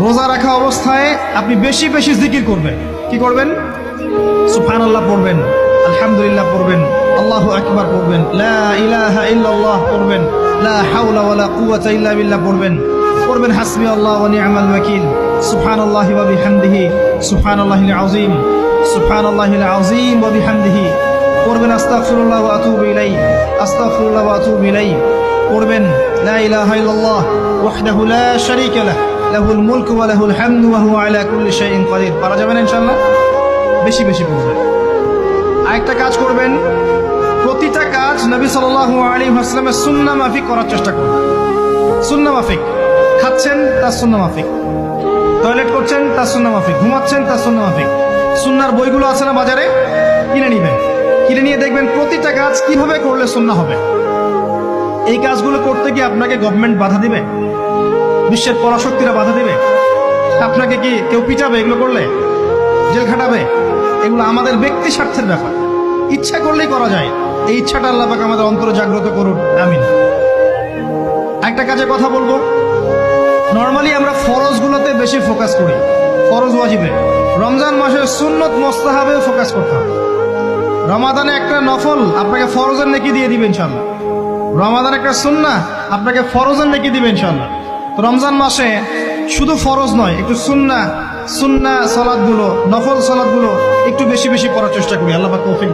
রোজা রাখা অবস্থায় আপনি বেশি বেশি জিকির করবেন। কি করবেন? সুবহানাল্লাহ পড়বেন, আলহামদুলিল্লাহ পড়বেন, আল্লাহু আকবার পড়বেন, লা ইলাহা ইল্লাল্লাহ পড়বেন, লা হাওলা ওয়ালা কুওয়াতা ইল্লা বিল্লাহ পড়বেন হাসবি আল্লাহ ওয়া নি'মাল ওয়াকিল, সুবহানাল্লাহি ওয়া বিহামদিহি, সুবহানাল্লাহিল আযীম, সুবহানাল্লাহিল আযীম ওয়া বিহামদিহি পড়বেন, আস্তাগফিরুল্লাহ ওয়া আতুবু ইলাইহি, আস্তাগফিরুল্লাহ ওয়া আতুবু ইলাইহি পড়বেন, লা ইলাহা ইল্লাল্লাহ ওয়াহদাহু লা শারীকা লাহু লাহুল মুলকু ওয়া লাহুল হামদু ওয়া হুয়া আলা কুল্লি শাইইন কাদির। পারা যাবে না ইনশাআল্লাহ? বেশি বেশি পড়বেন। আরেকটা কাজ করবেন, প্রতিটা কাজ নবী সাল্লাল্লাহু আলাইহি ওয়াসাল্লামের সুন্নাহ মাফিক করার চেষ্টা করবেন। সুন্নাহ মাফিক, খাচ্ছেন তার সুন্নাহ মাফিক, টয়লেট করছেন তার সুন্নাহ মাফিক, ঘুমাচ্ছেন তার সুন্নাহ মাফিক। সুন্নাহর বইগুলো আছে না বাজারে, কিনে নেবেন, কিনে নিয়ে দেখবেন প্রতিটা কাজ কিভাবে করলে সুন্নাহ হবে। এই কাজগুলো করতে গিয়ে আপনাকে গভর্নমেন্ট বাধা দিবে, বিশ্বের পরাশক্তিরা বাধা দিবে, আপনাকে কি কেউ পিটাবে এগুলো করলে, জেল খাটাবে? এগুলো আমাদের ব্যক্তি স্বার্থের ব্যাপার, ইচ্ছা করলেই করা যায়। এই ইচ্ছাটা আল্লাহ পাক আমাদের অন্তরে জাগ্রত করুন, আমিন। একটা কাজে কথা বলবো, নর্মালি আমরা ফরজগুলোতে বেশি ফোকাস করি, ফরজ ওয়াজিবে। রমজান মাসের সুন্নত মোস্তাহাবে ফোকাস করতে হবে। রমাদানে একটা নফল আপনাকে ফরজের নেকি দিয়ে দিবে ইনশাআল্লাহ, রমাদান একটা সুন্নাহ আপনাকে ফরজের নেকি দিবে ইনশাআল্লাহ। তো রমজান মাসে শুধু ফরজ নয়, একটু সুন্নাহ সালাতগুলো, নফল সালাতগুলো একটু বেশি বেশি করার চেষ্টা করি। আল্লাহ পাক তৌফিক